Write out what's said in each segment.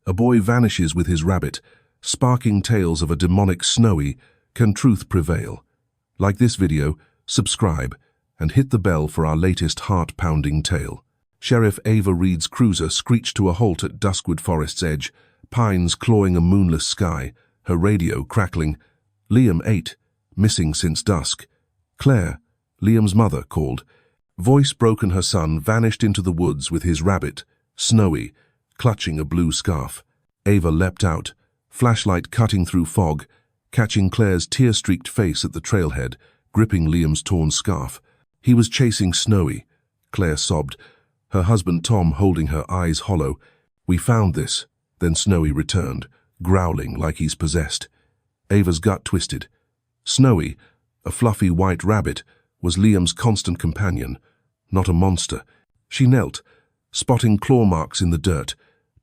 A boy vanishes with his rabbit, sparking tales of a demonic Snowy. Can truth prevail? Like this video, subscribe, and hit the bell for our latest heart-pounding tale. Sheriff Ava Reed's cruiser screeched to a halt at Duskwood Forest's edge, pines clawing a moonless sky, her radio crackling. Liam 8, missing since dusk. Claire, Liam's mother, called. Voice broken, her son vanished into the woods with his rabbit, Snowy, clutching a blue scarf. Ava leapt out, flashlight cutting through fog, catching Claire's tear-streaked face at the trailhead, gripping Liam's torn scarf. He was chasing Snowy, Claire sobbed, her husband Tom holding her, eyes hollow. We found this. Then Snowy returned, growling like he's possessed. Ava's gut twisted. Snowy, a fluffy white rabbit, was Liam's constant companion, not a monster. She knelt, spotting claw marks in the dirt,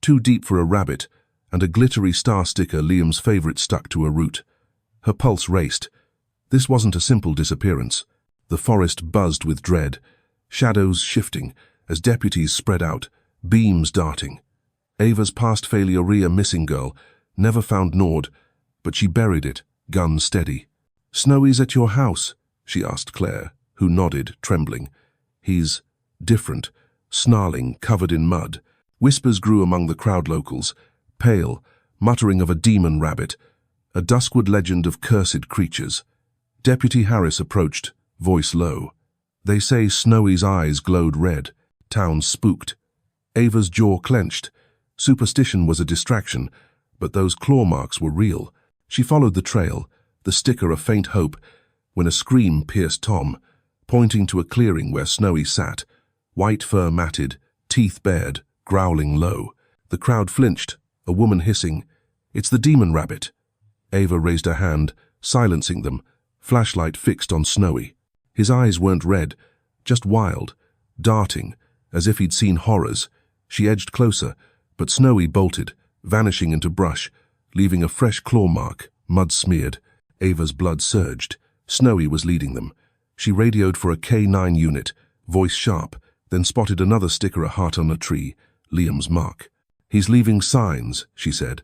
too deep for a rabbit, and a glittery star sticker, Liam's favorite, stuck to a root. Her pulse raced. This wasn't a simple disappearance. The forest buzzed with dread, shadows shifting as deputies spread out, beams darting. Ava's past failure, a missing girl, never found Nord, but she buried it, gun steady. Snowy's at your house, she asked Claire, who nodded, trembling. He's different, snarling, covered in mud. Whispers grew among the crowd locals, pale, muttering of a demon rabbit, a Duskwood legend of cursed creatures. Deputy Harris approached, voice low. They say Snowy's eyes glowed red. Town spooked. Ava's jaw clenched. Superstition was a distraction, but those claw marks were real. She followed the trail, the sticker a faint hope, when a scream pierced Tom, pointing to a clearing where Snowy sat, white fur matted, teeth bared, growling low. The crowd flinched, a woman hissing, "It's the demon rabbit." Ava raised her hand, silencing them, flashlight fixed on Snowy. His eyes weren't red, just wild, darting, as if he'd seen horrors. She edged closer, but Snowy bolted, vanishing into brush, leaving a fresh claw mark, mud-smeared. Ava's blood surged. Snowy was leading them. She radioed for a K9 unit, voice sharp, then spotted another sticker, a heart on a tree, Liam's mark. "He's leaving signs," she said,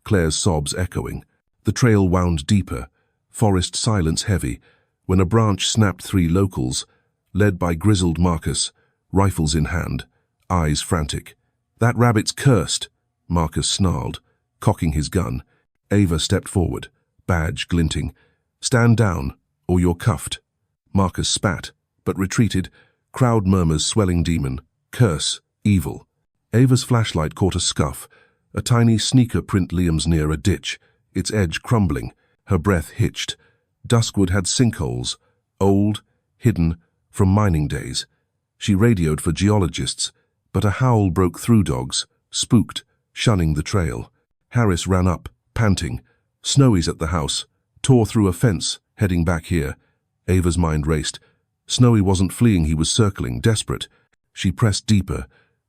Claire's sobs echoing. The trail wound deeper, forest silence heavy, when a branch snapped 3 locals, led by grizzled Marcus, rifles in hand, eyes frantic. "That rabbit's cursed," Marcus snarled, cocking his gun. Ava stepped forward, badge glinting. "Stand down, or you're cuffed." Marcus spat, but retreated, crowd murmurs swelling. "Demon, curse, evil." Ava's flashlight caught a scuff, a tiny sneaker print, Liam's near a ditch, its edge crumbling. Her breath hitched. Duskwood had sinkholes, old, hidden, from mining days. She radioed for geologists, but a howl broke through. Dogs, spooked, shunning the trail. Harris ran up, panting. "Snowy's at the house. Tore through a fence, heading back here." Ava's mind raced. Snowy wasn't fleeing, he was circling, desperate. She pressed deeper,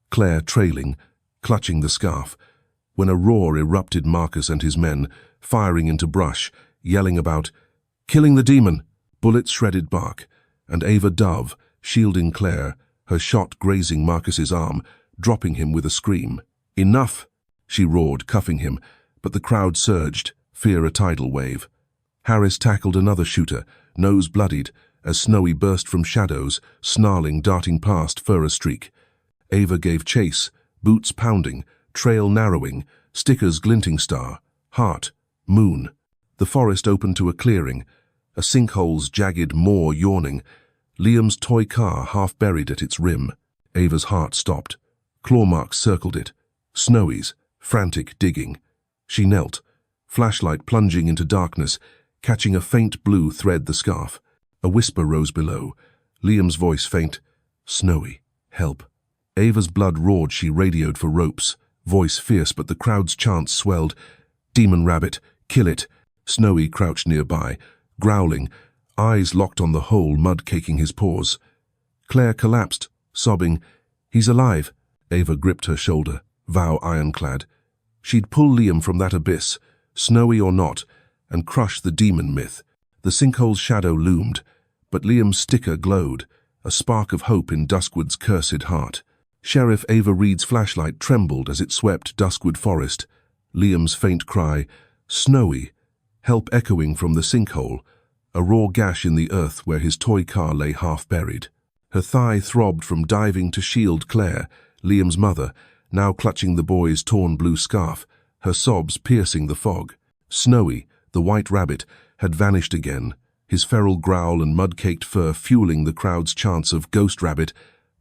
Claire trailing, clutching the scarf. When a roar erupted, Marcus and his men, firing into brush, yelling about, "Killing the demon!" Bullets shredded bark, and Ava dove, shielding Claire, her shot grazing Marcus's arm, dropping him with a scream. "Enough!" she roared, cuffing him, but the crowd surged, fear a tidal wave. Harris tackled another shooter, nose bloodied, as Snowy burst from shadows, snarling, darting past, fur a streak. Ava gave chase, boots pounding, trail narrowing, stickers glinting, star, heart, moon. The forest opened to a clearing, a sinkhole's jagged maw yawning, Liam's toy car half buried at its rim. Ava's heart stopped. Claw marks circled it. Snowy's, frantic, digging. She knelt, flashlight plunging into darkness, catching a faint blue thread, the scarf. A whisper rose below. Liam's voice faint. "Snowy, help." Ava's blood roared. She radioed for ropes, voice fierce, but the crowd's chants swelled. "Demon rabbit, kill it." Snowy crouched nearby, growling, eyes locked on the hole, mud caking his paws. Claire collapsed, sobbing, "He's alive." Ava gripped her shoulder, vow ironclad. She'd pull Liam from that abyss, Snowy or not, and crush the demon myth. The sinkhole's shadow loomed, but Liam's sticker glowed, a spark of hope in Duskwood's cursed heart. Sheriff Ava Reed's flashlight trembled as it swept duskwood forest. Liam's faint cry, "Snowy," help echoing from the sinkhole, a raw gash in the earth where his toy car lay half buried. Her thigh throbbed from diving to shield Claire, Liam's mother, now clutching the boy's torn blue scarf, her sobs piercing the fog. Snowy, the white rabbit, had vanished again, his feral growl and mud-caked fur fueling the crowd's chants of "Ghost Rabbit,"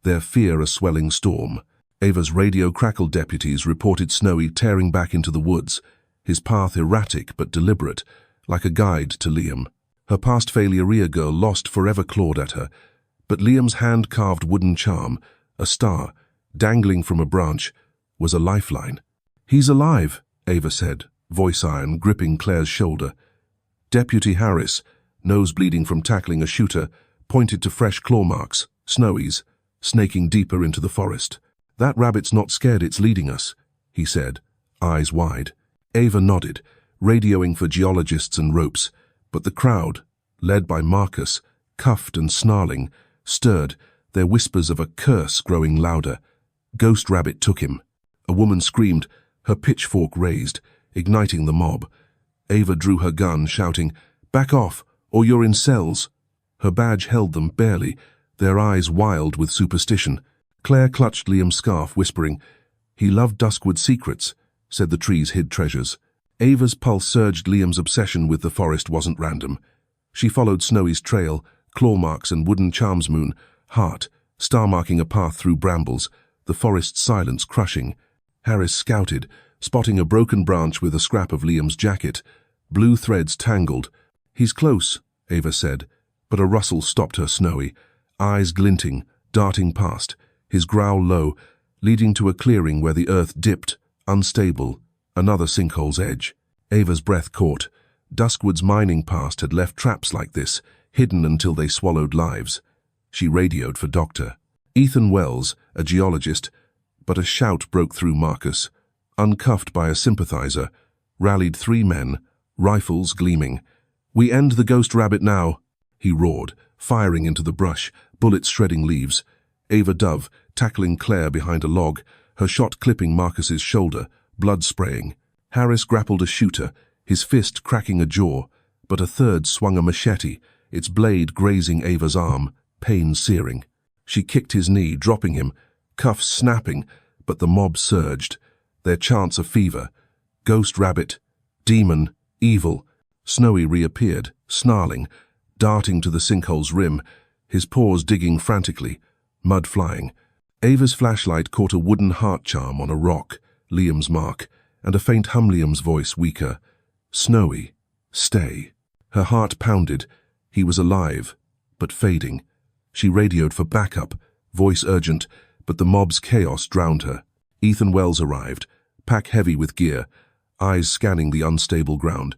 their fear a swelling storm. Ava's radio crackled deputies reported Snowy tearing back into the woods, his path erratic but deliberate, like a guide to Liam. Her past failure rear girl lost forever clawed at her, but Liam's hand-carved wooden charm, a star, dangling from a branch, was a lifeline. "He's alive," Ava said, voice iron gripping Claire's shoulder. Deputy Harris, nose bleeding from tackling a shooter, pointed to fresh claw marks, Snowy's, snaking deeper into the forest. "That rabbit's not scared, it's leading us," he said, eyes wide. Ava nodded, radioing for geologists and ropes, but the crowd, led by Marcus, cuffed and snarling, stirred, their whispers of a curse growing louder. "Ghost Rabbit took him." A woman screamed, her pitchfork raised, igniting the mob. Ava drew her gun, shouting, "Back off, or you're in cells." Her badge held them barely, their eyes wild with superstition. Claire clutched Liam's scarf, whispering, "He loved Duskwood secrets," said the trees hid treasures. Ava's pulse surged. Liam's obsession with the forest wasn't random. She followed Snowy's trail, claw marks and wooden charms moon, heart, star marking a path through brambles, the forest's silence crushing. Harris scouted, spotting a broken branch with a scrap of Liam's jacket. Blue threads tangled. "He's close," Ava said, but a rustle stopped her. Snowy, eyes glinting, darting past, his growl low, leading to a clearing where the earth dipped, unstable, another sinkhole's edge. Ava's breath caught. Duskwood's mining past had left traps like this, hidden until they swallowed lives. She radioed for Dr. Ethan Wells, a geologist, but a shout broke through. Marcus, uncuffed by a sympathizer, rallied 3 men, rifles gleaming. "We end the Ghost Rabbit now," he roared, firing into the brush, bullets shredding leaves. Ava dove, tackling Claire behind a log, her shot clipping Marcus's shoulder, blood spraying. Harris grappled a shooter, his fist cracking a jaw, but a third swung a machete, its blade grazing Ava's arm, pain searing. She kicked his knee, dropping him, cuffs snapping, but the mob surged, their chants of fever. Ghost Rabbit, demon, evil. Snowy reappeared, snarling, darting to the sinkhole's rim, his paws digging frantically, mud flying. Ava's flashlight caught a wooden heart charm on a rock, Liam's mark, and a faint hum. Liam's voice weaker. "Snowy, stay." Her heart pounded. He was alive, but fading. She radioed for backup, voice urgent, but the mob's chaos drowned her. Ethan Wells arrived, pack heavy with gear, eyes scanning the unstable ground.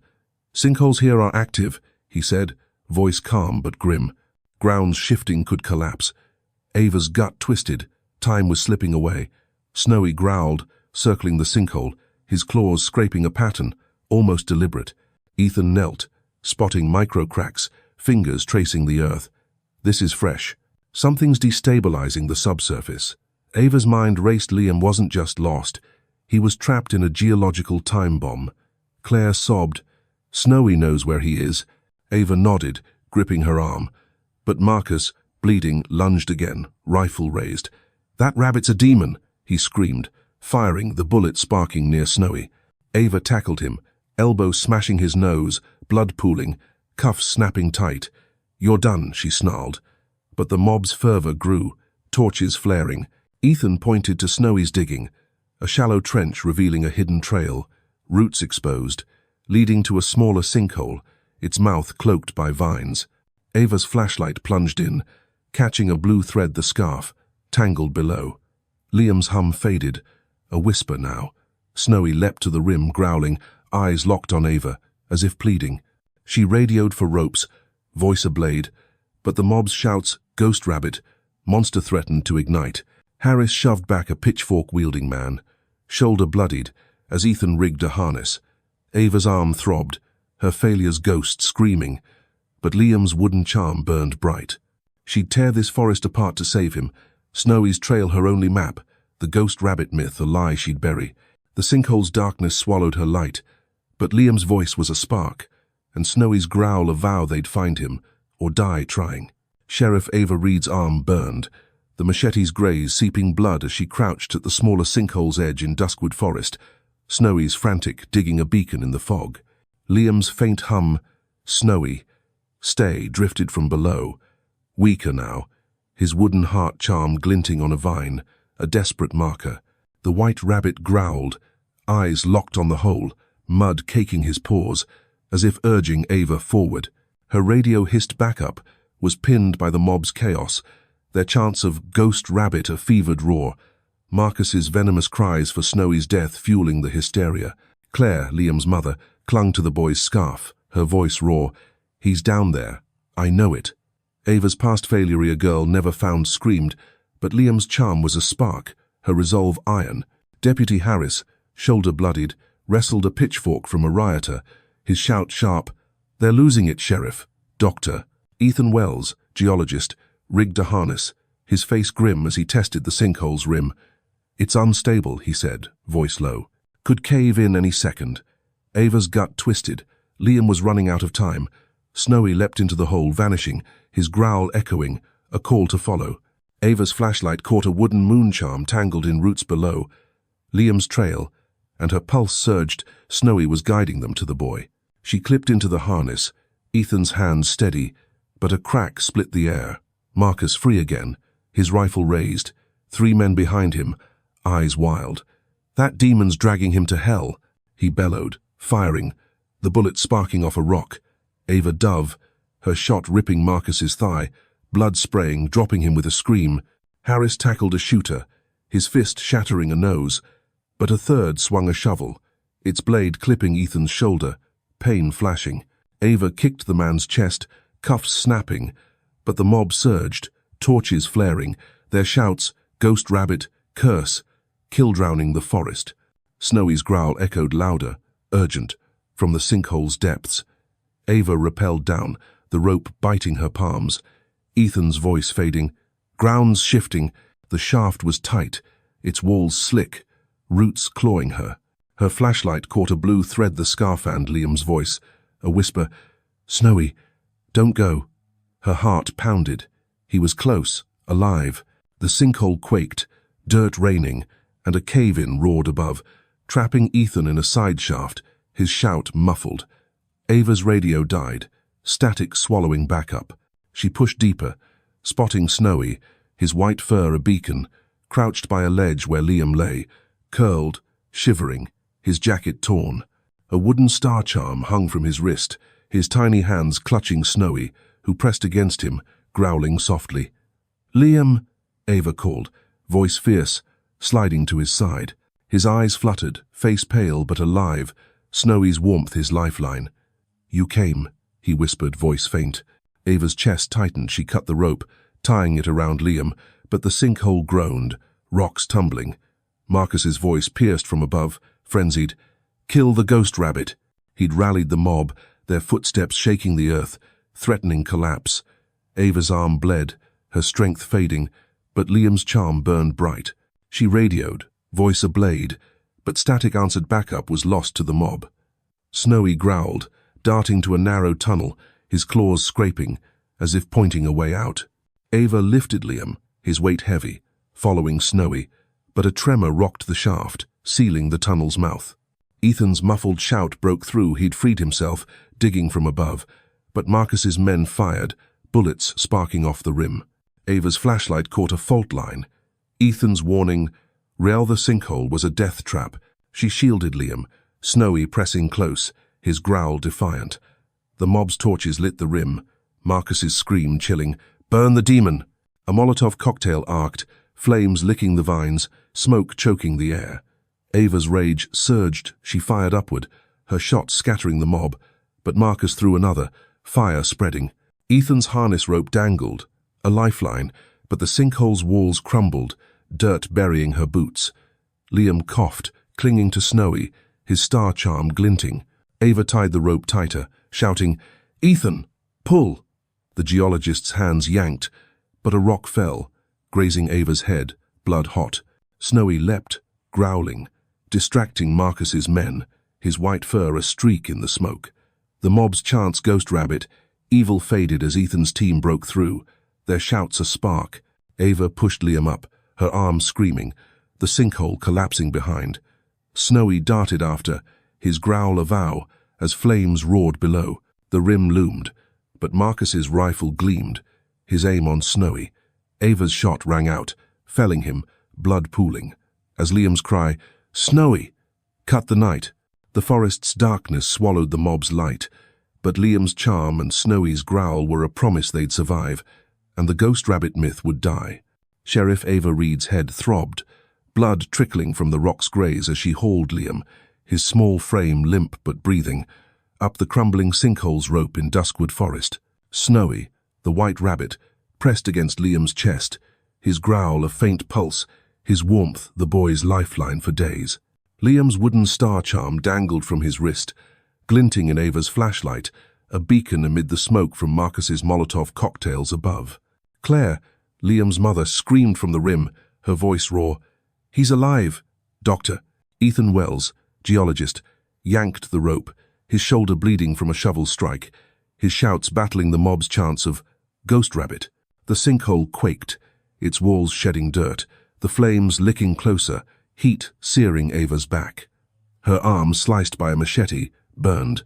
"Sinkholes here are active," he said, voice calm but grim. Grounds shifting could collapse. Ava's gut twisted. Time was slipping away. Snowy growled, circling the sinkhole, his claws scraping a pattern, almost deliberate. Ethan knelt, spotting micro cracks, fingers tracing the earth. "This is fresh. Something's destabilizing the subsurface." Ava's mind raced. Liam wasn't just lost. He was trapped in a geological time bomb. Claire sobbed. "Snowy knows where he is." Ava nodded, gripping her arm. But Marcus, bleeding, lunged again, rifle raised. "That rabbit's a demon," he screamed, firing, the bullet sparking near Snowy. Ava tackled him, elbow smashing his nose, blood pooling, cuffs snapping tight. "You're done," she snarled. But the mob's fervor grew, torches flaring. Ethan pointed to Snowy's digging, a shallow trench revealing a hidden trail, roots exposed, leading to a smaller sinkhole, its mouth cloaked by vines. Ava's flashlight plunged in, catching a blue thread. The scarf, tangled below. Liam's hum faded, a whisper now. Snowy leapt to the rim, growling, eyes locked on Ava, as if pleading. She radioed for ropes, voice ablade, but the mob's shouts, "Ghost Rabbit," monster threatened to ignite. Harris shoved back a pitchfork-wielding man, shoulder bloodied, as Ethan rigged a harness. Ava's arm throbbed, her failure's ghost screaming, but Liam's wooden charm burned bright. She'd tear this forest apart to save him, Snowy's trail her only map, The ghost rabbit myth, a lie she'd bury. The sinkhole's darkness swallowed her light, but Liam's voice was a spark, and Snowy's growl a vow they'd find him, or die trying. Sheriff Ava Reed's arm burned, the machete's graze seeping blood as she crouched at the smaller sinkhole's edge in Duskwood Forest, Snowy's frantic, digging a beacon in the fog. Liam's faint hum, Snowy, stay, drifted from below, weaker now, his wooden heart charm glinting on a vine, a desperate marker. The white rabbit growled, eyes locked on the hole, mud caking his paws, as if urging Ava forward. Her radio hissed backup, was pinned by the mob's chaos, their chants of ghost rabbit a fevered roar, Marcus's venomous cries for Snowy's death fueling the hysteria. Claire, Liam's mother, clung to the boy's scarf, her voice raw, "He's down there. I know it." Ava's past failure a girl never found screamed, but Liam's charm was a spark, her resolve iron. Deputy Harris, shoulder bloodied, wrestled a pitchfork from a rioter, his shout sharp, "They're losing it, Sheriff." Doctor Ethan Wells, geologist, rigged a harness, his face grim as he tested the sinkhole's rim. "It's unstable," he said, voice low. "Could cave in any second." Ava's gut twisted. Liam was running out of time. Snowy leapt into the hole, vanishing, his growl echoing, a call to follow. Ava's flashlight caught a wooden moon charm tangled in roots below. Liam's trail, and her pulse surged. Snowy was guiding them to the boy. She clipped into the harness, Ethan's hands steady, but a crack split the air. Marcus free again, his rifle raised, 3 men behind him, eyes wild. "That demon's dragging him to hell," he bellowed, firing, the bullet sparking off a rock. Ava dove, her shot ripping Marcus's thigh, blood spraying, dropping him with a scream. Harris tackled a shooter, his fist shattering a nose, but a third swung a shovel, its blade clipping Ethan's shoulder, pain flashing. Ava kicked the man's chest, cuffs snapping, but the mob surged, torches flaring, their shouts, "Ghost rabbit," "Curse," kill-drowning the forest. Snowy's growl echoed louder, urgent, from the sinkhole's depths. Ava rappelled down, the rope biting her palms. Ethan's voice fading, grounds shifting, the shaft was tight, its walls slick, roots clawing her. Her flashlight caught a blue thread the scarfand Liam's voice, a whisper, "Snowy, don't go." Her heart pounded. He was close, alive. The sinkhole quaked, dirt raining, and a cave-in roared above, trapping Ethan in a side shaft, his shout muffled. Ava's radio died, static swallowing backup. She pushed deeper, spotting Snowy, his white fur a beacon, crouched by a ledge where Liam lay, curled, shivering, his jacket torn. A wooden star charm hung from his wrist, his tiny hands clutching Snowy, who pressed against him, growling softly. "Liam," Ava called, voice fierce, sliding to his side. His eyes fluttered, face pale but alive, Snowy's warmth his lifeline. "You came," he whispered, voice faint. Ava's chest tightened, she cut the rope, tying it around Liam, but the sinkhole groaned, rocks tumbling. Marcus's voice pierced from above, frenzied. "Kill the ghost rabbit." He'd rallied the mob, their footsteps shaking the earth, threatening collapse. Ava's arm bled, her strength fading, but Liam's charm burned bright. She radioed, voice ablade, but static answered backup was lost to the mob. Snowy growled, darting to a narrow tunnel, his claws scraping, as if pointing a way out. Ava lifted Liam, his weight heavy, following Snowy, but a tremor rocked the shaft, sealing the tunnel's mouth. Ethan's muffled shout broke through. He'd freed himself, digging from above, but Marcus's men fired, bullets sparking off the rim. Ava's flashlight caught a fault line. Ethan's warning, "Rail the sinkhole," was a death trap. She shielded Liam, Snowy pressing close, his growl defiant. The mob's torches lit the rim, Marcus's scream chilling, "Burn the demon!" A Molotov cocktail arced, flames licking the vines, smoke choking the air. Ava's rage surged, she fired upward, her shot scattering the mob, but Marcus threw another, fire spreading. Ethan's harness rope dangled, a lifeline, but the sinkhole's walls crumbled, dirt burying her boots. Liam coughed, clinging to Snowy, his star charm glinting. Ava tied the rope tighter, shouting, "Ethan, pull!" The geologist's hands yanked, but a rock fell, grazing Ava's head, blood hot. Snowy leapt, growling, distracting Marcus's men, his white fur a streak in the smoke. The mob's chants Ghost Rabbit, evil faded as Ethan's team broke through, their shouts a spark. Ava pushed Liam up, her arms screaming, the sinkhole collapsing behind. Snowy darted after, his growl a vow, as flames roared below. The rim loomed, but Marcus's rifle gleamed, his aim on Snowy. Ava's shot rang out, felling him, blood pooling, as Liam's cry, "Snowy!" cut the night. The forest's darkness swallowed the mob's light, but Liam's charm and Snowy's growl were a promise they'd survive, and the Ghost Rabbit myth would die. Sheriff Ava Reed's head throbbed, blood trickling from the rock's graze as she hauled Liam, his small frame limp but breathing, up the crumbling sinkholes rope in Duskwood Forest. Snowy, the white rabbit, pressed against Liam's chest, his growl a faint pulse, his warmth the boy's lifeline for days. Liam's wooden star charm dangled from his wrist, glinting in Ava's flashlight, a beacon amid the smoke from Marcus's Molotov cocktails above. "Claire," Liam's mother screamed from the rim, her voice raw. "He's alive, Doctor." Ethan Wells, geologist, yanked the rope, his shoulder bleeding from a shovel strike, his shouts battling the mob's chants of "Ghost Rabbit." The sinkhole quaked, its walls shedding dirt, the flames licking closer, heat searing Ava's back. Her arm, sliced by a machete, burned.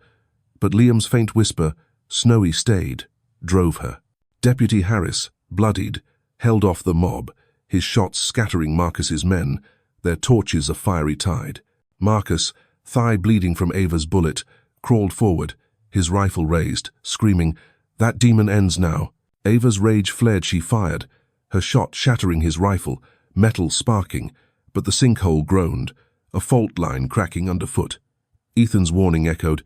But Liam's faint whisper, "Snowy," stayed, drove her. Deputy Harris, bloodied, held off the mob, his shots scattering Marcus's men, their torches a fiery tide. Marcus, thigh bleeding from Ava's bullet, crawled forward, his rifle raised, screaming, "That demon ends now." Ava's rage flared, she fired, her shot shattering his rifle, metal sparking, but the sinkhole groaned, a fault line cracking underfoot. Ethan's warning echoed,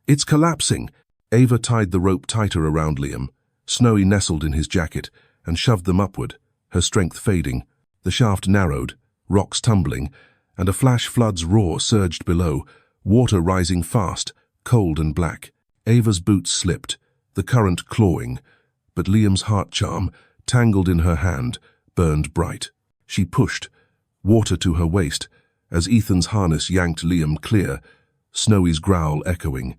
"It's collapsing." Ava tied the rope tighter around Liam. Snowy nestled in his jacket and shoved them upward, her strength fading. The shaft narrowed, rocks tumbling, and a flash flood's roar surged below, water rising fast, cold and black. Ava's boots slipped, the current clawing, but Liam's heart charm, tangled in her hand, burned bright. She pushed, water to her waist, as Ethan's harness yanked Liam clear, Snowy's growl echoing.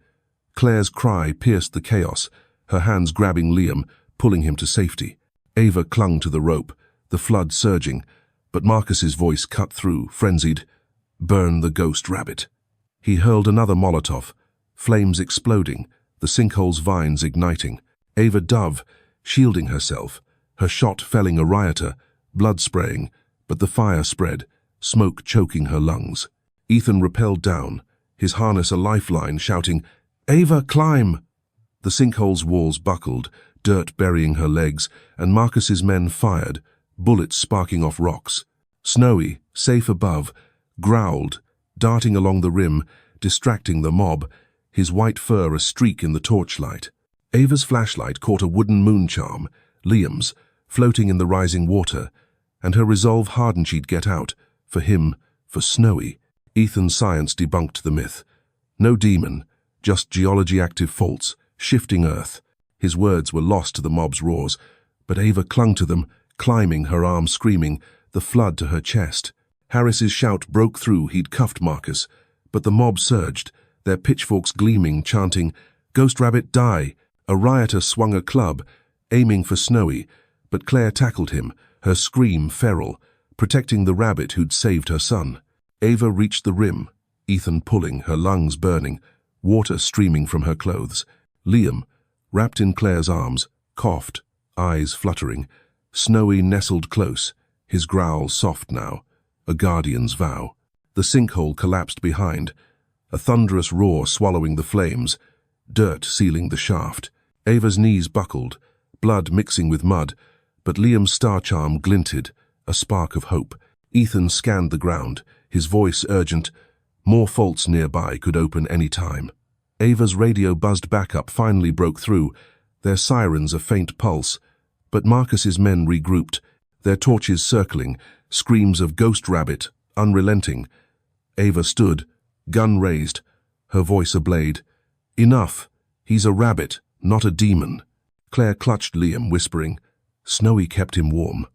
Claire's cry pierced the chaos, her hands grabbing Liam, pulling him to safety. Ava clung to the rope, the flood surging, but Marcus's voice cut through, frenzied, "Burn the Ghost Rabbit." He hurled another Molotov, flames exploding, the sinkhole's vines igniting. Ava dove, shielding herself, her shot felling a rioter, blood spraying, but the fire spread, smoke choking her lungs. Ethan rappelled down, his harness a lifeline, shouting, "Ava, climb!" The sinkhole's walls buckled, dirt burying her legs, and Marcus's men fired, bullets sparking off rocks. Snowy, safe above, growled, darting along the rim, distracting the mob, his white fur a streak in the torchlight. Ava's flashlight caught a wooden moon charm, Liam's, floating in the rising water, and her resolve hardened she'd get out, for him, for Snowy. Ethan's science debunked the myth. No demon, just geology-active faults, shifting earth. His words were lost to the mob's roars, but Ava clung to them, climbing, her arms screaming, the flood to her chest. Harris's shout broke through, he'd cuffed Marcus, but the mob surged, their pitchforks gleaming, chanting, "Ghost Rabbit, die!" A rioter swung a club, aiming for Snowy, but Claire tackled him, her scream feral, protecting the rabbit who'd saved her son. Ava reached the rim, Ethan pulling, her lungs burning, water streaming from her clothes. Liam, wrapped in Claire's arms, coughed, eyes fluttering. Snowy nestled close, his growl soft now, a guardian's vow. The sinkhole collapsed behind, a thunderous roar swallowing the flames, dirt sealing the shaft. Ava's knees buckled, blood mixing with mud, but Liam's star charm glinted, a spark of hope. Ethan scanned the ground, his voice urgent. More faults nearby could open any time. Ava's radio buzzed backup finally broke through, their sirens a faint pulse, but Marcus's men regrouped, their torches circling, screams of "Ghost Rabbit," unrelenting. Ava stood, gun raised, her voice a blade. "Enough. He's a rabbit, not a demon." Claire clutched Liam, whispering. Snowy kept him warm.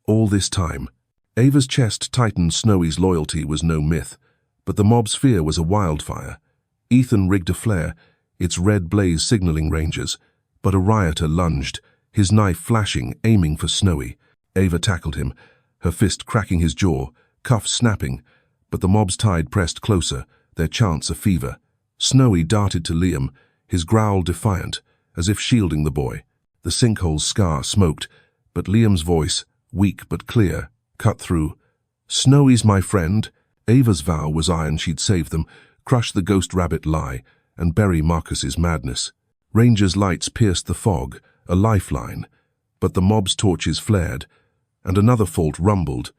All this time, Ava's chest tightened. Snowy's loyalty was no myth, but the mob's fear was a wildfire. Ethan rigged a flare, its red blaze signaling rangers, but a rioter lunged, his knife flashing, aiming for Snowy. Ava tackled him, her fist cracking his jaw, cuffs snapping, but the mob's tide pressed closer, their chants a fever. Snowy darted to Liam, his growl defiant, as if shielding the boy. The sinkhole's scar smoked, but Liam's voice, weak but clear, cut through. "Snowy's my friend." Ava's vow was iron. She'd save them, crush the ghost rabbit lie, and bury Marcus's madness. Rangers' lights pierced the fog, a lifeline, but the mob's torches flared, and another fault rumbled,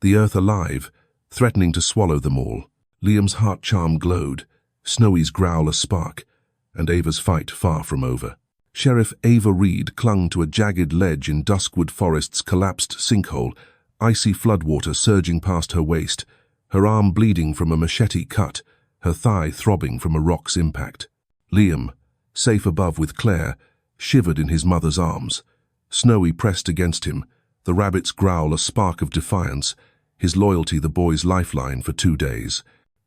the earth alive, threatening to swallow them all. Liam's heart charm glowed, Snowy's growl a spark, and Ava's fight far from over. Sheriff Ava Reed clung to a jagged ledge in Duskwood Forest's collapsed sinkhole, icy floodwater surging past her waist, her arm bleeding from a machete cut, her thigh throbbing from a rock's impact. Liam, safe above with Claire, shivered in his mother's arms. Snowy pressed against him, the rabbit's growl a spark of defiance, his loyalty the boy's lifeline for 2 days.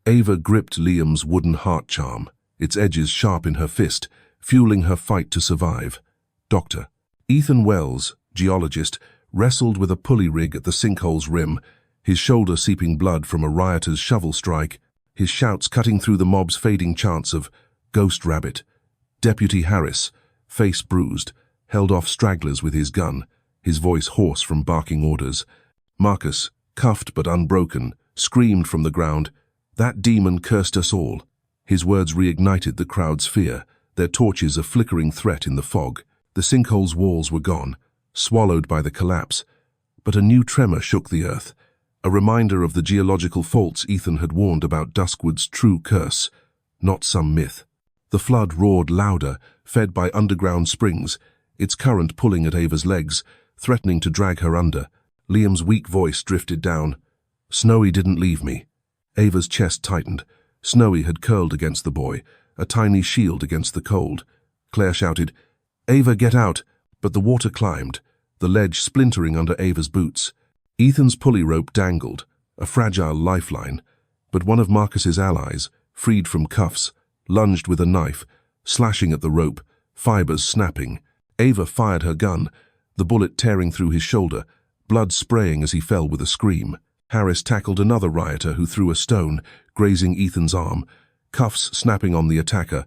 Ava gripped Liam's wooden heart charm, its edges sharp in her fist, fueling her fight to survive. Dr. Ethan Wells, geologist, wrestled with a pulley rig at the sinkhole's rim, his shoulder seeping blood from a rioter's shovel strike, his shouts cutting through the mob's fading chants of "Ghost Rabbit." Deputy Harris, face bruised, held off stragglers with his gun, his voice hoarse from barking orders. Marcus, cuffed but unbroken, screamed from the ground, "That demon cursed us all." His words reignited the crowd's fear, their torches a flickering threat in the fog. The sinkhole's walls were gone, swallowed by the collapse, but a new tremor shook the earth, a reminder of the geological faults Ethan had warned about. Duskwood's true curse, not some myth. The flood roared louder, fed by underground springs, its current pulling at Ava's legs, threatening to drag her under. Liam's weak voice drifted down. "Snowy didn't leave me." Ava's chest tightened. Snowy had curled against the boy, a tiny shield against the cold. Claire shouted, "Ava, get out!" But the water climbed, the ledge splintering under Ava's boots. Ethan's pulley rope dangled, a fragile lifeline, but one of Marcus's allies, freed from cuffs, lunged with a knife, slashing at the rope, fibers snapping. Ava fired her gun, the bullet tearing through his shoulder, blood spraying as he fell with a scream. Harris tackled another rioter who threw a stone, grazing Ethan's arm, cuffs snapping on the attacker,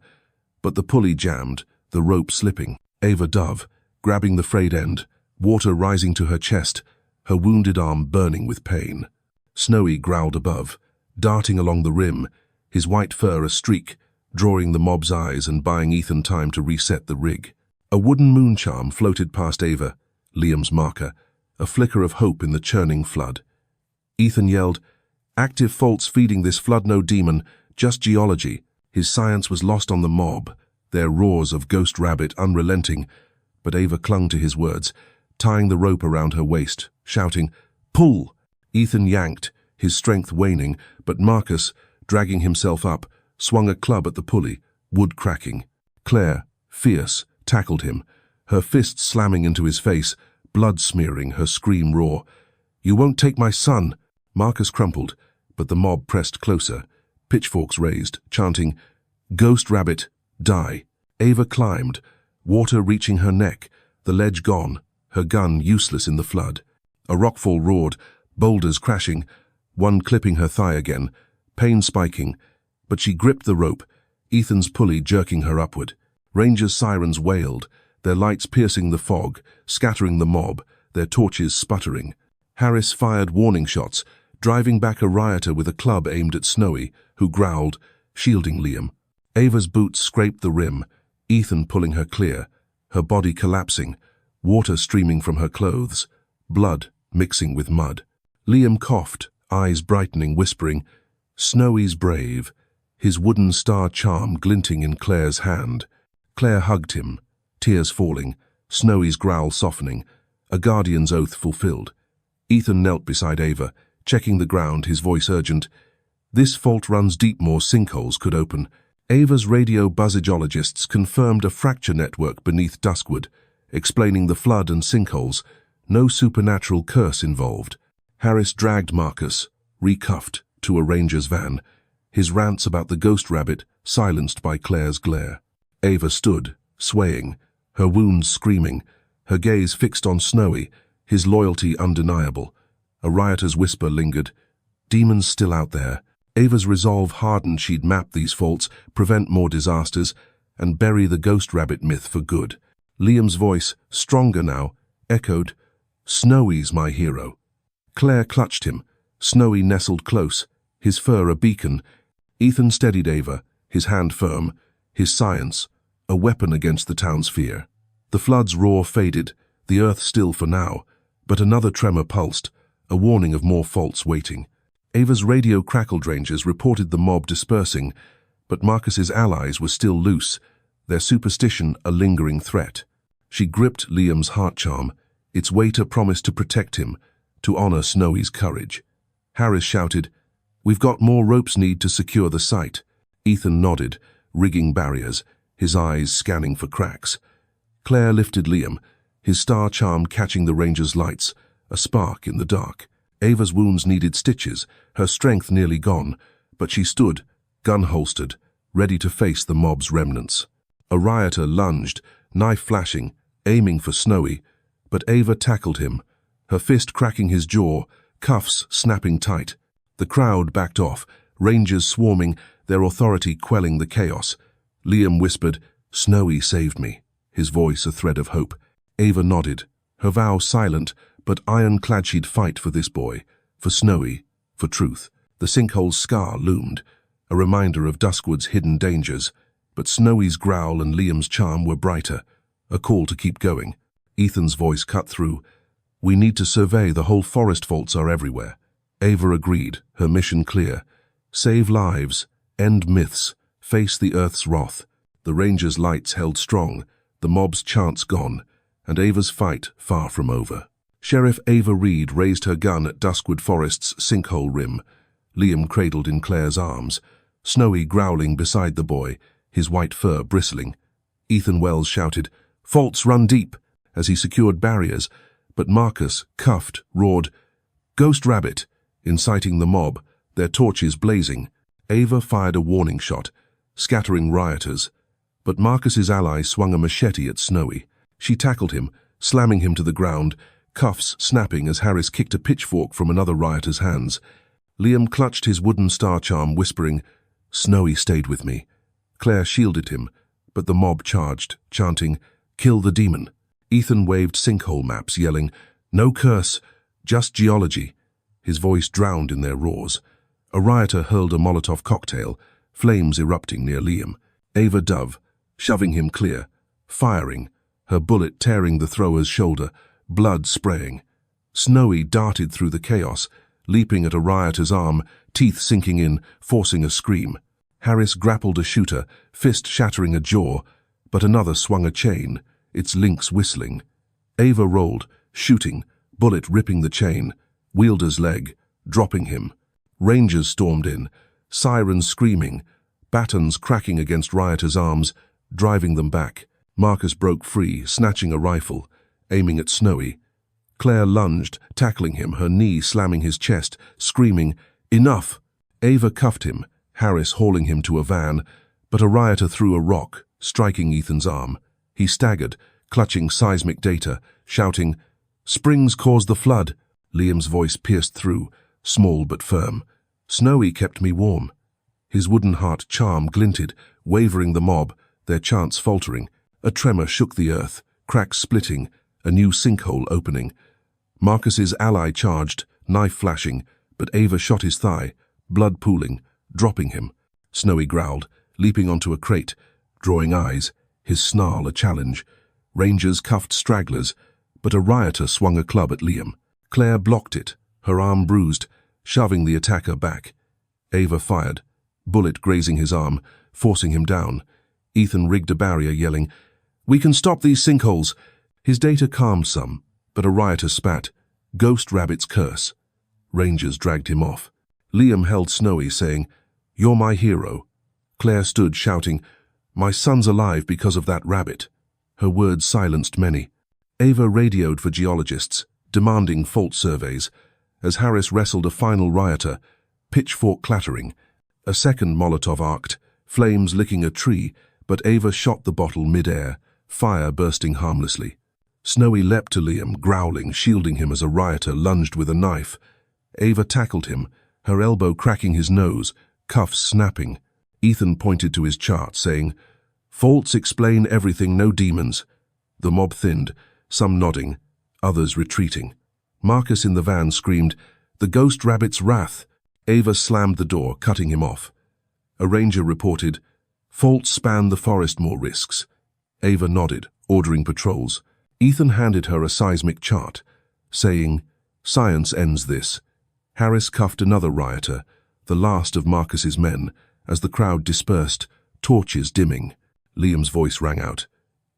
but the pulley jammed, the rope slipping. Ava dove, grabbing the frayed end, water rising to her chest, her wounded arm burning with pain. Snowy growled above, darting along the rim, his white fur a streak, drawing the mob's eyes and buying Ethan time to reset the rig. A wooden moon charm floated past Ava, Liam's marker, a flicker of hope in the churning flood. Ethan yelled, "Active faults feeding this flood, no demon, just geology." His science was lost on the mob, their roars of ghost rabbit unrelenting, but Ava clung to his words, tying the rope around her waist, shouting, "Pull!" Ethan yanked, his strength waning, but Marcus, dragging himself up, swung a club at the pulley, wood cracking. Claire, fierce, tackled him, her fists slamming into his face, blood smearing, her scream raw. "You won't take my son!" Marcus crumpled, but the mob pressed closer, pitchforks raised, chanting, "Ghost Rabbit, die." Ava climbed, water reaching her neck, the ledge gone, her gun useless in the flood. A rockfall roared, boulders crashing, one clipping her thigh again, pain spiking, but she gripped the rope, Ethan's pulley jerking her upward. Rangers' sirens wailed, their lights piercing the fog, scattering the mob, their torches sputtering. Harris fired warning shots, driving back a rioter with a club aimed at Snowy, who growled, shielding Liam. Ava's boots scraped the rim, Ethan pulling her clear, her body collapsing, water streaming from her clothes, blood mixing with mud. Liam coughed, eyes brightening, whispering, "Snowy's brave," his wooden star charm glinting in Claire's hand. Claire hugged him, tears falling, Snowy's growl softening, a guardian's oath fulfilled. Ethan knelt beside Ava, checking the ground, his voice urgent. "This fault runs deep, more sinkholes could open." Ava's radio buzzologists confirmed a fracture network beneath Duskwood, explaining the flood and sinkholes, no supernatural curse involved. Harris dragged Marcus, recuffed, to a ranger's van, his rants about the ghost rabbit silenced by Claire's glare. Ava stood, swaying, her wounds screaming, her gaze fixed on Snowy, his loyalty undeniable. A rioter's whisper lingered. Demons still out there. Ava's resolve hardened she'd map these faults, prevent more disasters, and bury the ghost rabbit myth for good. Liam's voice, stronger now, echoed, "Snowy's my hero." Claire clutched him. Snowy nestled close, his fur a beacon. Ethan steadied Ava, his hand firm, his science, a weapon against the town's fear. The flood's roar faded, the earth still for now, but another tremor pulsed, a warning of more faults waiting. Ava's radio crackled rangers reported the mob dispersing, but Marcus's allies were still loose, their superstition a lingering threat. She gripped Liam's heart charm, its weight a promise to protect him, to honor Snowy's courage. Harris shouted, "We've got more ropes need to secure the site." Ethan nodded, rigging barriers, his eyes scanning for cracks. Claire lifted Liam, his star charm catching the ranger's lights, a spark in the dark. Ava's wounds needed stitches, her strength nearly gone, but she stood, gun holstered, ready to face the mob's remnants. A rioter lunged, knife flashing, aiming for Snowy, but Ava tackled him, her fist cracking his jaw, cuffs snapping tight. The crowd backed off, rangers swarming, their authority quelling the chaos. Liam whispered, "Snowy saved me," his voice a thread of hope. Ava nodded, her vow silent, but ironclad she'd fight for this boy, for Snowy, for truth. The sinkhole's scar loomed, a reminder of Duskwood's hidden dangers, but Snowy's growl and Liam's charm were brighter, a call to keep going. Ethan's voice cut through, "We need to survey, the whole forest faults are everywhere." Ava agreed, her mission clear. Save lives, end myths, face the earth's wrath. The rangers' lights held strong, the mob's chants gone, and Ava's fight far from over. Sheriff Ava Reed raised her gun at Duskwood Forest's sinkhole rim. Liam cradled in Claire's arms, Snowy growling beside the boy, his white fur bristling. Ethan Wells shouted, "Faults run deep," as he secured barriers, but Marcus, cuffed, roared, "Ghost rabbit," inciting the mob, their torches blazing. Ava fired a warning shot, scattering rioters, but Marcus's ally swung a machete at Snowy. She tackled him, slamming him to the ground, cuffs snapping as Harris kicked a pitchfork from another rioter's hands. Liam clutched his wooden star charm, whispering, "Snowy stayed with me." Claire shielded him, but the mob charged, chanting, "Kill the demon." Ethan waved sinkhole maps, yelling, "No curse, just geology." His voice drowned in their roars. A rioter hurled a Molotov cocktail, flames erupting near Liam. Ava dove, shoving him clear, firing, her bullet tearing the thrower's shoulder, blood spraying. Snowy darted through the chaos, leaping at a rioter's arm, teeth sinking in, forcing a scream. Harris grappled a shooter, fist shattering a jaw, but another swung a chain, its links whistling. Ava rolled, shooting, bullet ripping the chain, wielder's leg, dropping him. Rangers stormed in, sirens screaming, batons cracking against rioters' arms, driving them back. Marcus broke free, snatching a rifle, aiming at Snowy. Claire lunged, tackling him, her knee slamming his chest, screaming, "Enough!" Ava cuffed him, Harris hauling him to a van, but a rioter threw a rock, striking Ethan's arm. He staggered, clutching seismic data, shouting, "Springs caused the flood." Liam's voice pierced through, small but firm. "Snowy kept me warm." His wooden heart charm glinted, wavering the mob, their chants faltering. A tremor shook the earth, cracks splitting, a new sinkhole opening. Marcus's ally charged, knife flashing, but Ava shot his thigh, blood pooling, dropping him. Snowy growled, leaping onto a crate, drawing eyes, his snarl a challenge. Rangers cuffed stragglers, but a rioter swung a club at Liam. Claire blocked it, her arm bruised, shoving the attacker back. Ava fired, bullet grazing his arm, forcing him down. Ethan rigged a barrier, yelling, "We can stop these sinkholes." His data calmed some, but a rioter spat, "Ghost rabbit's curse." Rangers dragged him off. Liam held Snowy, saying, "You're my hero." Claire stood, shouting, "My son's alive because of that rabbit." Her words silenced many. Ava radioed for geologists, demanding fault surveys. as Harris wrestled a final rioter, pitchfork clattering. A second Molotov arced, flames licking a tree, but Ava shot the bottle mid-air, fire bursting harmlessly. Snowy leapt to Liam, growling, shielding him as a rioter lunged with a knife. Ava tackled him, her elbow cracking his nose, cuffs snapping. Ethan pointed to his chart, saying, "Faults explain everything, no demons." The mob thinned, some nodding, others retreating. Marcus in the van screamed, "The ghost rabbit's wrath!" Ava slammed the door, cutting him off. A ranger reported, "Faults span the forest, more risks." Ava nodded, ordering patrols. Ethan handed her a seismic chart, saying, "Science ends this." Harris cuffed another rioter, the last of Marcus's men, as the crowd dispersed, torches dimming. Liam's voice rang out.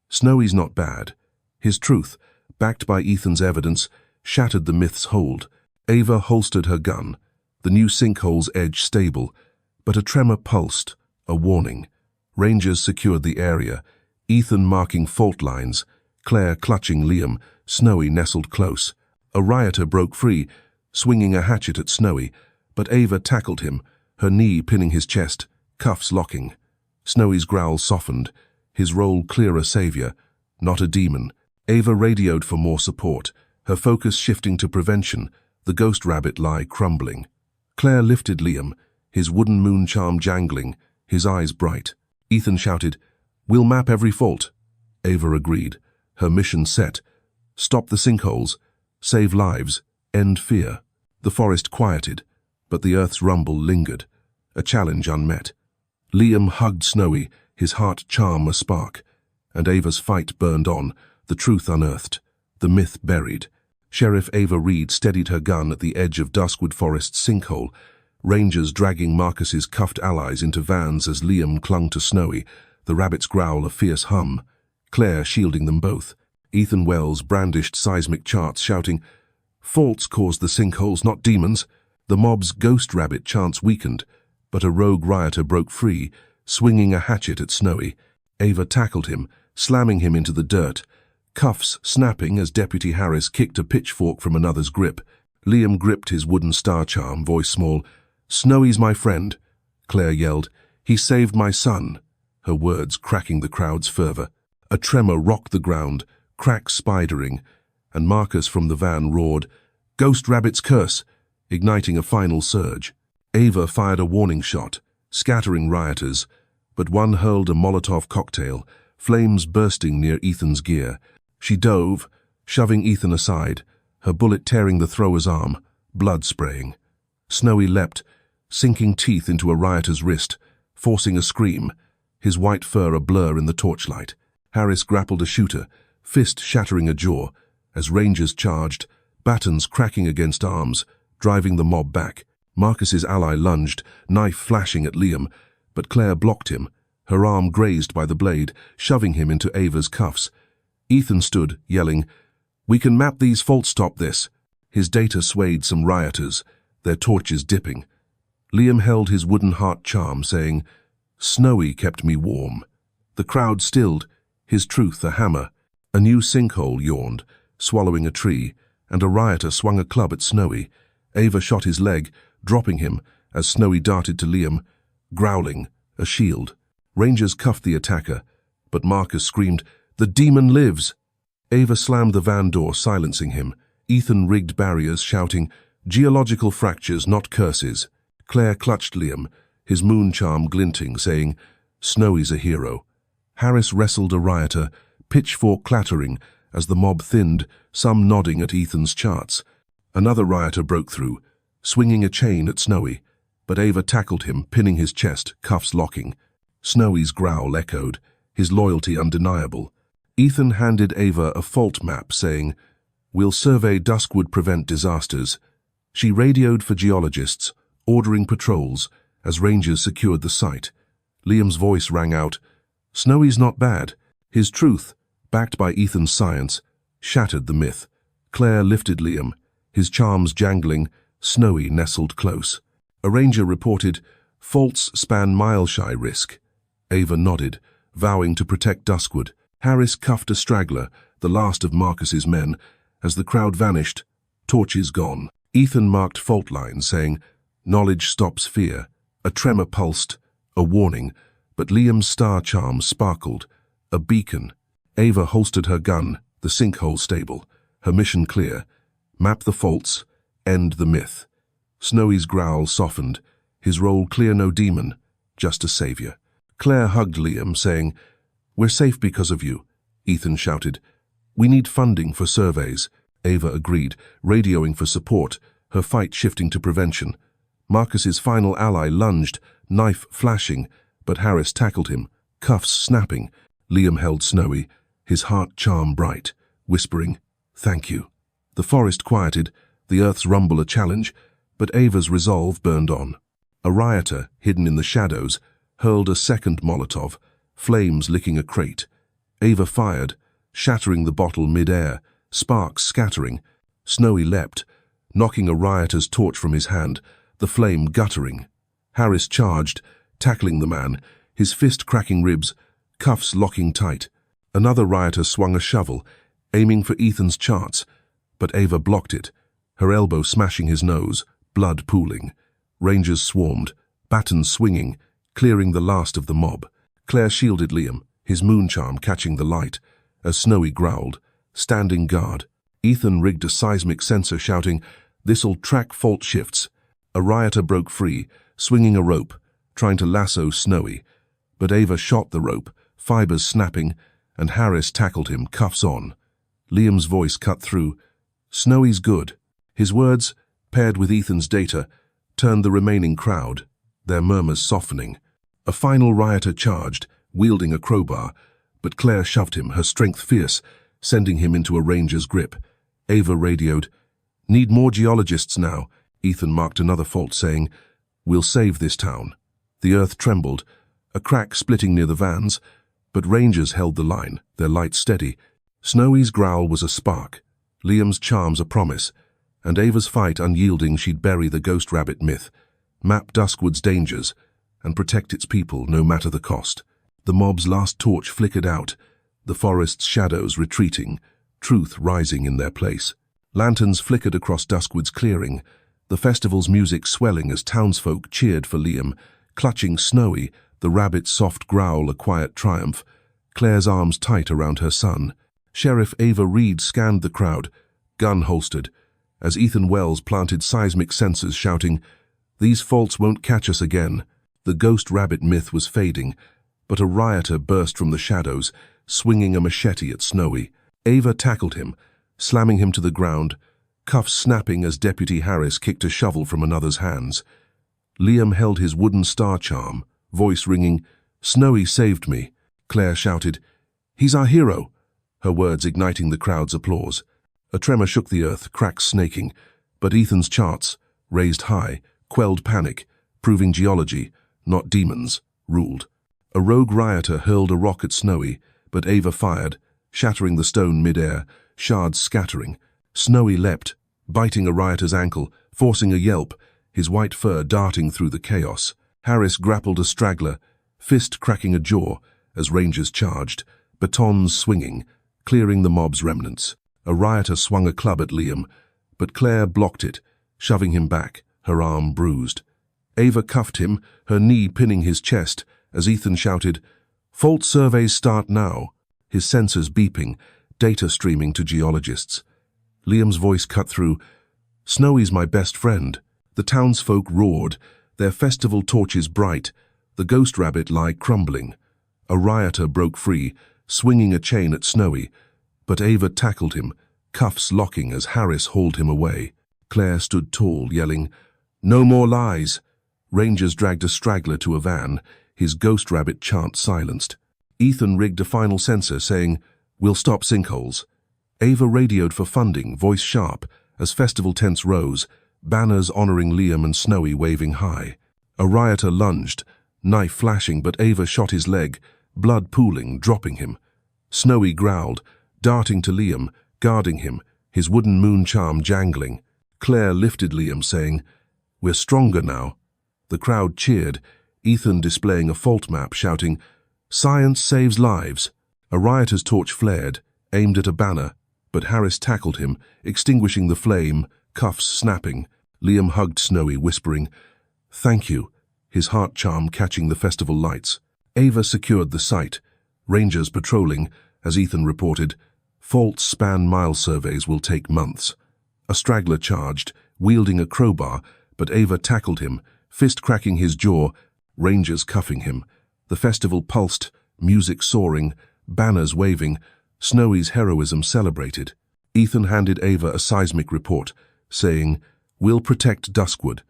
"Snowy's not bad." His truth, backed by Ethan's evidence, shattered the myth's hold. Ava holstered her gun, the new sinkhole's edge stable, but a tremor pulsed, a warning. Rangers secured the area, Ethan marking fault lines, Claire clutching Liam, Snowy nestled close. A rioter broke free, swinging a hatchet at Snowy, but Ava tackled him, her knee pinning his chest, cuffs locking. Snowy's growl softened, his role clearer savior, not a demon. Ava radioed for more support, her focus shifting to prevention, the ghost rabbit lie crumbling. Claire lifted Liam, his wooden moon charm jangling, his eyes bright. Ethan shouted, "We'll map every fault." Ava agreed, her mission set. Stop the sinkholes, save lives, end fear. The forest quieted, but the earth's rumble lingered, a challenge unmet. Liam hugged Snowy, his heart charm a spark, and Ava's fight burned on, the truth unearthed, the myth buried. Sheriff Ava Reed steadied her gun at the edge of Duskwood Forest's sinkhole, rangers dragging Marcus's cuffed allies into vans as Liam clung to Snowy, the rabbit's growl a fierce hum, Claire shielding them both. Ethan Wells brandished seismic charts, shouting, "Faults caused the sinkholes, not demons." The mob's ghost rabbit chants weakened, but a rogue rioter broke free, swinging a hatchet at Snowy. Ava tackled him, slamming him into the dirt, cuffs snapping as Deputy Harris kicked a pitchfork from another's grip. Liam gripped his wooden star charm, voice small. "Snowy's my friend," Claire yelled. "He saved my son," her words cracking the crowd's fervor. A tremor rocked the ground, cracks spidering, and Marcus from the van roared, "Ghost Rabbit's curse," igniting a final surge. Ava fired a warning shot, scattering rioters, but one hurled a Molotov cocktail, flames bursting near Ethan's gear. She dove, shoving Ethan aside, her bullet tearing the thrower's arm, blood spraying. Snowy leapt, sinking teeth into a rioter's wrist, forcing a scream, his white fur a blur in the torchlight. Harris grappled a shooter, fist shattering a jaw, as rangers charged, batons cracking against arms, driving the mob back. Marcus's ally lunged, knife flashing at Liam, but Claire blocked him, her arm grazed by the blade, shoving him into Ava's cuffs. Ethan stood, yelling, "We can map these faults, stop this." His data swayed some rioters, their torches dipping. Liam held his wooden heart charm, saying, "Snowy kept me warm." The crowd stilled, his truth a hammer. A new sinkhole yawned, swallowing a tree, and a rioter swung a club at Snowy. Ava shot his leg, dropping him, as Snowy darted to Liam, growling, a shield. Rangers cuffed the attacker, but Marcus screamed, "The demon lives!" Ava slammed the van door, silencing him. Ethan rigged barriers, shouting, "Geological fractures, not curses." Claire clutched Liam, his moon charm glinting, saying, "Snowy's a hero." Harris wrestled a rioter, pitchfork clattering, as the mob thinned, some nodding at Ethan's charts. Another rioter broke through, swinging a chain at Snowy, but Ava tackled him, pinning his chest, cuffs locking. Snowy's growl echoed, his loyalty undeniable. Ethan handed Ava a fault map, saying, "We'll survey Duskwood, prevent disasters." She radioed for geologists, ordering patrols, as rangers secured the site. Liam's voice rang out, "Snowy's not bad." His truth, backed by Ethan's science, shattered the myth. Claire lifted Liam, his charms jangling, Snowy nestled close. A ranger reported, "Faults span mile-shy risk." Ava nodded, vowing to protect Duskwood. Harris cuffed a straggler, the last of Marcus's men, as the crowd vanished, torches gone. Ethan marked fault lines, saying, "Knowledge stops fear." A tremor pulsed, a warning, but Liam's star charm sparkled, a beacon. Ava holstered her gun, the sinkhole stable, her mission clear: map the faults, end the myth. Snowy's growl softened, his role clear, no demon, just a savior. Claire hugged Liam, saying, "We're safe because of you." Ethan shouted, "We need funding for surveys." Ava agreed, radioing for support, her fight shifting to prevention. Marcus's final ally lunged, knife flashing, but Harris tackled him, cuffs snapping. Liam held Snowy, his heart charm bright, whispering, "Thank you." The forest quieted, the earth's rumble a challenge, but Ava's resolve burned on. A rioter, hidden in the shadows, hurled a second Molotov, flames licking a crate. Ava fired, shattering the bottle mid-air, sparks scattering. Snowy leapt, knocking a rioter's torch from his hand, the flame guttering. Harris charged, tackling the man, his fist cracking ribs, cuffs locking tight. Another rioter swung a shovel, aiming for Ethan's charts, but Ava blocked it, her elbow smashing his nose, blood pooling. Rangers swarmed, batons swinging, clearing the last of the mob. Claire shielded Liam, his moon charm catching the light, as Snowy growled, standing guard. Ethan rigged a seismic sensor, shouting, "This'll track fault shifts." A rioter broke free, swinging a rope, trying to lasso Snowy, but Ava shot the rope, fibers snapping, and Harris tackled him, cuffs on. Liam's voice cut through, "Snowy's good." His words, paired with Ethan's data, turned the remaining crowd, their murmurs softening. A final rioter charged, wielding a crowbar, but Claire shoved him, her strength fierce, sending him into a ranger's grip. Ava radioed, "Need more geologists now." Ethan marked another fault, saying, "We'll save this town." The earth trembled, a crack splitting near the vans, but rangers held the line, their light steady. Snowy's growl was a spark, Liam's charms a promise, and Ava's fight unyielding. She'd bury the ghost rabbit myth, map Duskwood's dangers, and protect its people no matter the cost. The mob's last torch flickered out, the forest's shadows retreating, truth rising in their place. Lanterns flickered across Duskwood's clearing, the festival's music swelling as townsfolk cheered for Liam, clutching Snowy, the rabbit's soft growl a quiet triumph, Claire's arms tight around her son. Sheriff Ava Reed scanned the crowd, gun holstered, as Ethan Wells planted seismic sensors, shouting, "These faults won't catch us again." The ghost rabbit myth was fading, but a rioter burst from the shadows, swinging a machete at Snowy. Ava tackled him, slamming him to the ground, cuffs snapping as Deputy Harris kicked a shovel from another's hands. Liam held his wooden star charm, voice ringing, "Snowy saved me." Claire shouted, "He's our hero," her words igniting the crowd's applause. A tremor shook the earth, cracks snaking, but Ethan's charts, raised high, quelled panic, proving geology, not demons, ruled. A rogue rioter hurled a rock at Snowy, but Ava fired, shattering the stone mid-air, shards scattering. Snowy leapt, biting a rioter's ankle, forcing a yelp, his white fur darting through the chaos. Harris grappled a straggler, fist cracking a jaw, as rangers charged, batons swinging, clearing the mob's remnants. A rioter swung a club at Liam, but Claire blocked it, shoving him back, her arm bruised. Ava cuffed him, her knee pinning his chest, as Ethan shouted, "Fault surveys start now," his sensors beeping, data streaming to geologists. Liam's voice cut through, "Snowy's my best friend." The townsfolk roared, their festival torches bright, the ghost rabbit lie crumbling. A rioter broke free, swinging a chain at Snowy, but Ava tackled him, cuffs locking as Harris hauled him away. Claire stood tall, yelling, "No more lies." Rangers dragged a straggler to a van, his ghost rabbit chant silenced. Ethan rigged a final sensor, saying, "We'll stop sinkholes." Ava radioed for funding, voice sharp, as festival tents rose, banners honoring Liam and Snowy waving high. A rioter lunged, knife flashing, but Ava shot his leg, blood pooling, dropping him. Snowy growled, darting to Liam, guarding him, his wooden moon charm jangling. Claire lifted Liam, saying, "We're stronger now." The crowd cheered, Ethan displaying a fault map, shouting, "Science saves lives." A rioter's torch flared, aimed at a banner, but Harris tackled him, extinguishing the flame, cuffs snapping. Liam hugged Snowy, whispering, "Thank you," his heart charm catching the festival lights. Ava secured the site. Rangers patrolling, as Ethan reported. Faults span mile surveys will take months. A straggler charged, wielding a crowbar, but Ava tackled him, fist cracking his jaw, Rangers cuffing him. The festival pulsed, music soaring, banners waving, Snowy's heroism celebrated. Ethan handed Ava a seismic report, saying, "We'll protect Duskwood."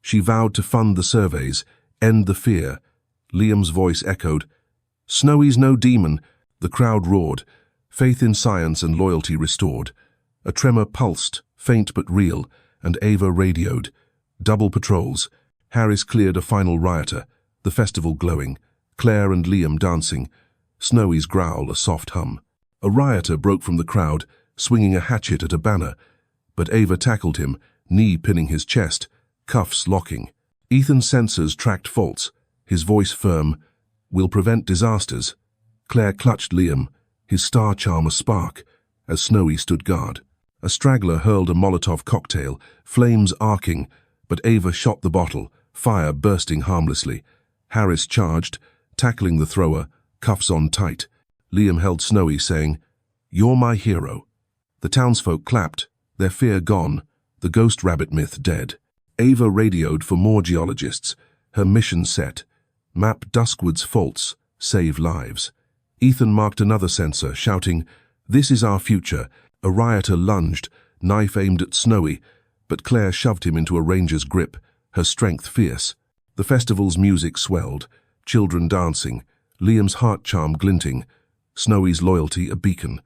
She vowed to fund the surveys, end the fear. Liam's voice echoed, "Snowy's no demon." The crowd roared, faith in science and loyalty restored. A tremor pulsed, faint but real, and Ava radioed. Double patrols. Harris cleared a final rioter, the festival glowing, Claire and Liam dancing, Snowy's growl a soft hum. A rioter broke from the crowd, swinging a hatchet at a banner, but Ava tackled him, knee pinning his chest, cuffs locking. Ethan's sensors tracked faults, his voice firm, "We'll prevent disasters." Claire clutched Liam, his star charm a spark, as Snowy stood guard. A straggler hurled a Molotov cocktail, flames arcing, but Ava shot the bottle, fire bursting harmlessly. Harris charged, tackling the thrower, cuffs on tight. Liam held Snowy, saying, "You're my hero." The townsfolk clapped, their fear gone, the ghost rabbit myth dead. Ava radioed for more geologists, her mission set. Map Duskwood's faults, save lives. Ethan marked another sensor, shouting, "This is our future." A rioter lunged, knife aimed at Snowy, but Claire shoved him into a ranger's grip, her strength fierce. The festival's music swelled, children dancing, Liam's heart charm glinting, Snowy's loyalty a beacon.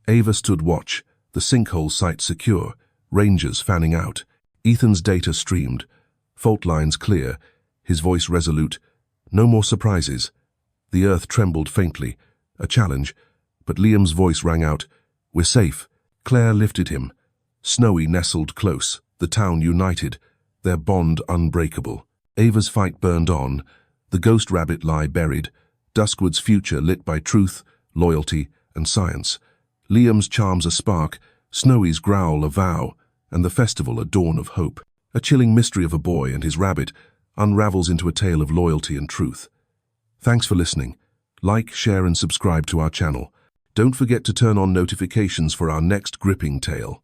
Ava stood watch, the sinkhole site secure, rangers fanning out. Ethan's data streamed, fault lines clear, his voice resolute. No more surprises. The earth trembled faintly, a challenge, but Liam's voice rang out, "We're safe." Claire lifted him. Snowy nestled close, the town united, their bond unbreakable. Ava's fight burned on, the ghost rabbit lie buried, Duskwood's future lit by truth, loyalty, and science. Liam's charms a spark, Snowy's growl a vow, and the festival a dawn of hope. A chilling mystery of a boy and his rabbit unravels into a tale of loyalty and truth. Thanks for listening. Like, share, and subscribe to our channel. Don't forget to turn on notifications for our next gripping tale.